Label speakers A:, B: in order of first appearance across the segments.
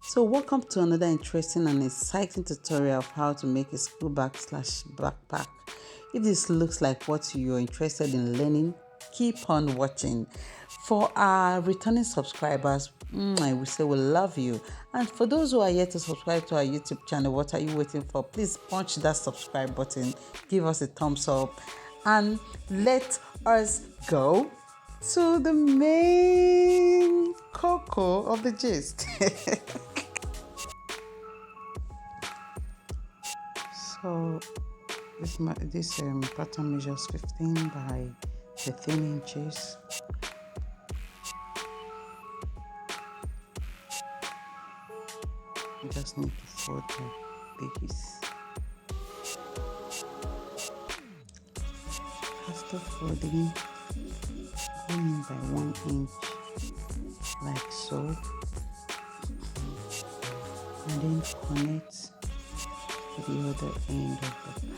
A: So welcome to another interesting and exciting tutorial of how to make a school bag slash backpack. If this looks like what you're interested in learning, keep on watching. For our returning subscribers, I will say we love you. And for those who are yet to subscribe to our YouTube channel, what are you waiting for? Please punch that subscribe button, give us a thumbs up, and let us go to the main cocoa of the gist. So this pattern measures 15 by 13 inches. You just need to fold the base. After folding, go in by 1 inch like so, and then connect to the other end of the pattern.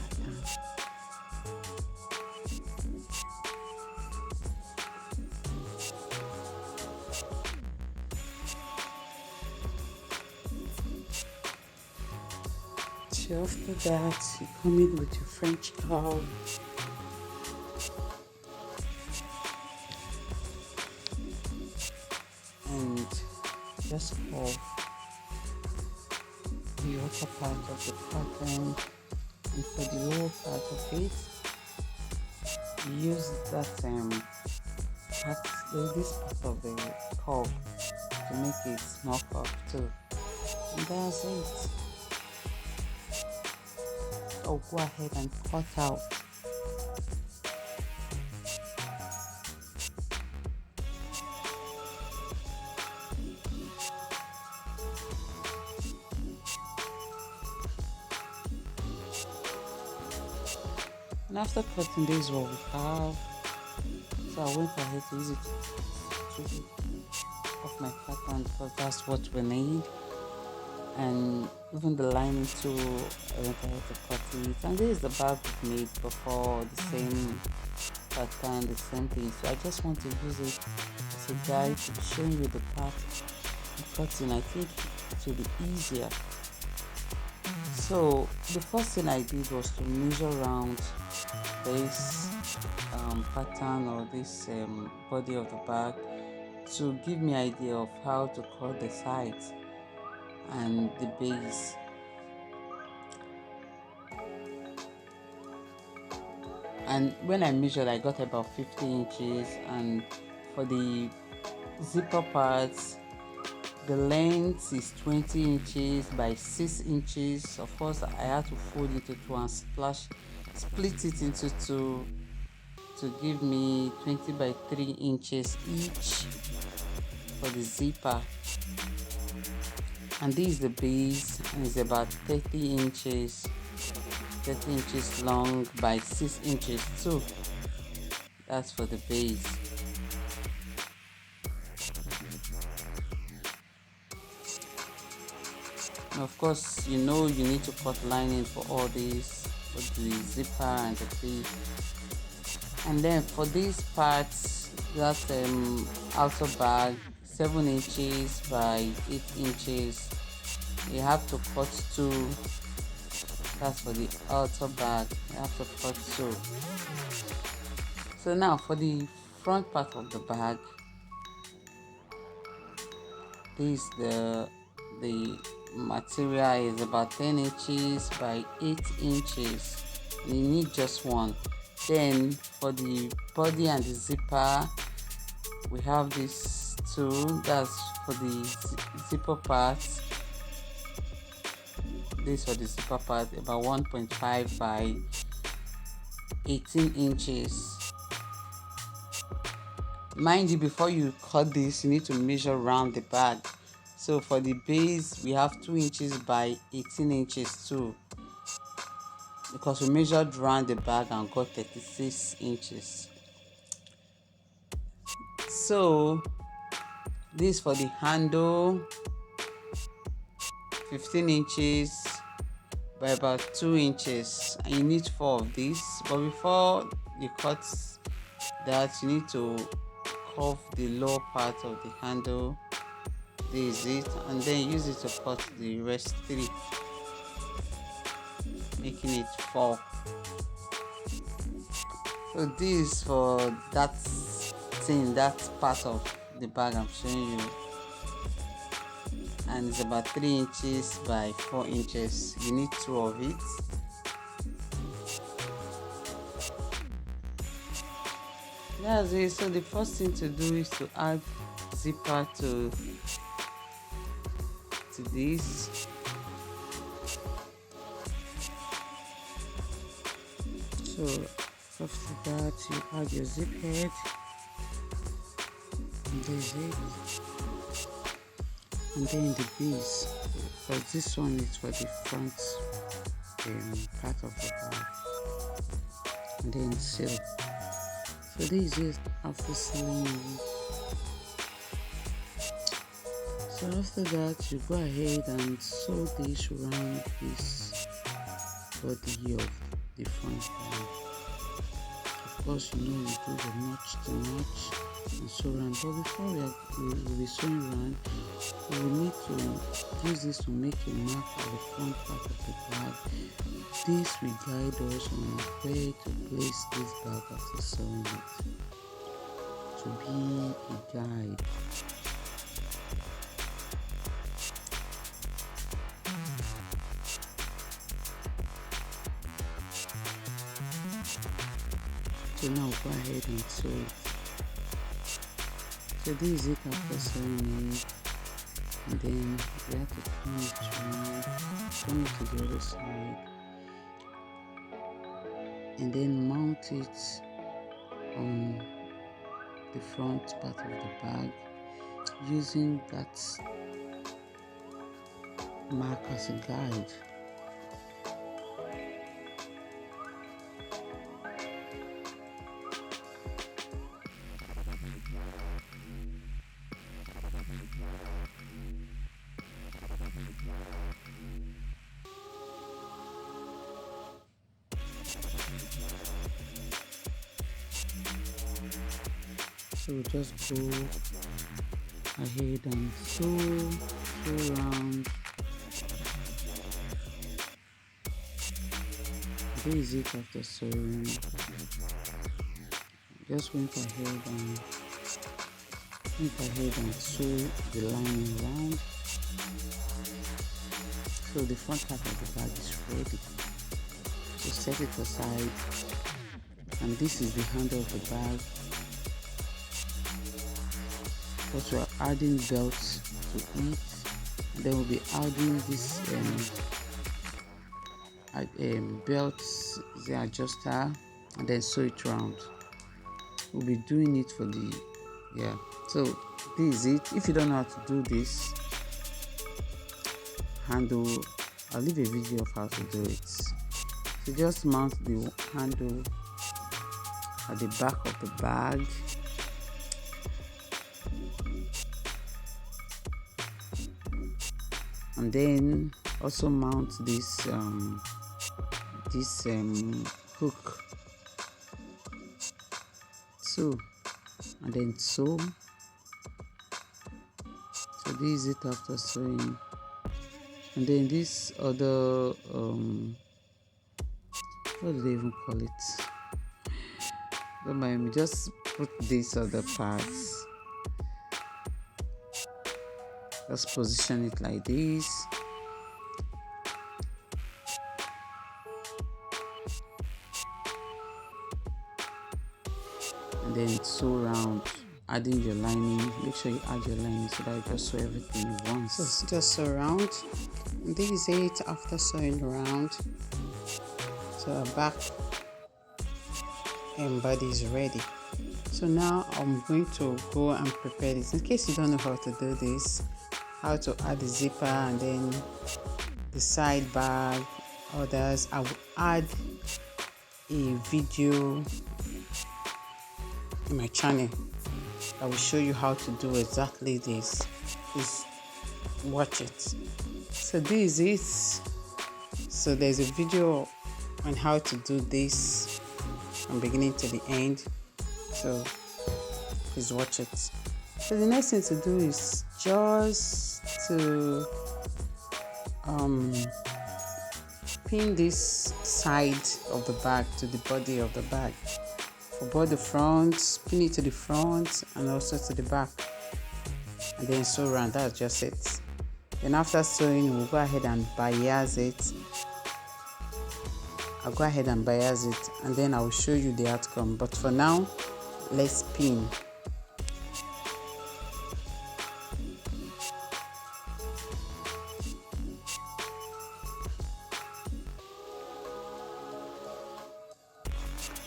A: So after that, you come in with your French curve. And just curve the upper part of the pattern, and for the lower part of it, use that this part of the curve to make it more curved too. And that's it. So go ahead and cut out. And after cutting, this is what we have. So I went ahead to use it to off my pattern because that's what we need. And even the lining too, I went ahead to cut it. And this is the bag we've made before, the same pattern, the same thing. So I just want to use it as a guide to be showing you the part of cutting. I think it will be easier. So the first thing I did was to measure around this pattern or this body of the bag to give me idea of how to cut the sides and the base. And when I measured, I got about 50 inches, and for the zipper parts, the length is 20 inches by 6 inches. Of course, I had to fold it into two and split it into two to give me 20 by 3 inches each for the zipper. And this is the base, and it's about 30 inches long by 6 inches too. That's for the base. And of course, you need to cut lining for all these, for the zipper and the base. And then for these parts, that's outer bag, 7 inches by 8 inches. You have to cut two. That's for the outer bag. You have to cut two. So now for the front part of the bag, this the material is about 10 inches by 8 inches. You need just one. Then for the body and the zipper, we have this two. That's for the zipper part. This for the zipper part, about 1.5 by 18 inches. Mind you, before you cut this, you need to measure around the bag. So for the base, we have 2 inches by 18 inches too, because we measured around the bag and got 36 inches. So this for the handle, 15 inches by about 2 inches, and you need 4 of these. But before you cut that, you need to curve the lower part of the handle This is it, and then use it to cut the rest 3, making it 4. So this is for that thing, that part of the bag I'm showing you, and it's about 3 inches by 4 inches. You need 2 of it. That's it. So the first thing to do is to add zipper to this. So after that, you add your zip head, and there's it, and then the base, because this one is for the front part of the bag, and then seal. So this is after sealing it. So after that, you go ahead and sew this around this body of the front part. Of course, you know you do the notch to notch and sew around. But before we will be sewing around, we will need to use this to make a mark at the front part of the bag. This will guide us on where to place this bag after sewing it, to be a guide. So now go ahead and sew it. So this is it after sewing it, and then we have to turn it around, turn it to the other side, and then mount it on the front part of the bag using that mark as a guide. So just go ahead and sew around. This is it after sewing. Just went ahead and sew the lining around. So the front part of the bag is ready. So set it aside, and this is the handle of the bag. Because we are adding belts to it, and then we'll be adding this belts, the adjuster, and then sew it round. We'll be doing it for the so this is it. If you don't know how to do this handle, I'll leave a video of how to do it. So just mount the handle at the back of the bag, and then also mount this hook, so and then sew. So this is it after sewing, and then this other what do they even call it? Don't mind me, just put these other parts, just position it like this. And then sew around, adding your lining. Make sure you add your lining so that you just sew everything once. So just sew around. This is it after sewing around. So our back and body is ready. So now I'm going to go and prepare this. In case you don't know how to do this, how to add the zipper and then the side bag, others, I will add a video in my channel. I will show you how to do exactly this. Please watch it. So this is it. So there's a video on how to do this from beginning to the end. So please watch it. So the next thing to do is just to pin this side of the bag to the body of the bag. For both the front, pin it to the front and also to the back, and then sew around. That's just it. Then after sewing, we'll go ahead and bias it. I'll go ahead and bias it, and then I will show you the outcome. But for now, let's pin.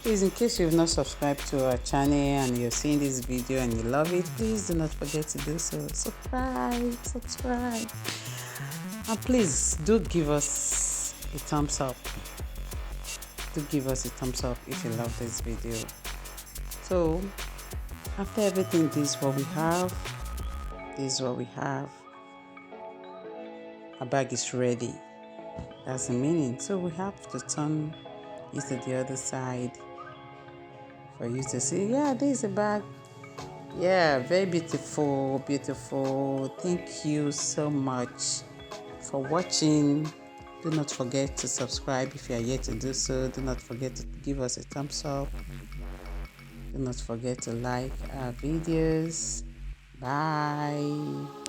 A: Please, in case you've not subscribed to our channel and you're seeing this video and you love it, please do not forget to do so. Subscribe, and please do give us a thumbs up. Do give us a thumbs up if you love this video. So after everything, this is what we have. Our bag is ready. That's the meaning. So we have to turn it to the other side for you to see. Yeah, this is a bag. Yeah, very beautiful. Thank you so much for watching. Do not forget to subscribe if you are yet to do so. Do not forget to give us a thumbs up. Do not forget to like our videos. Bye.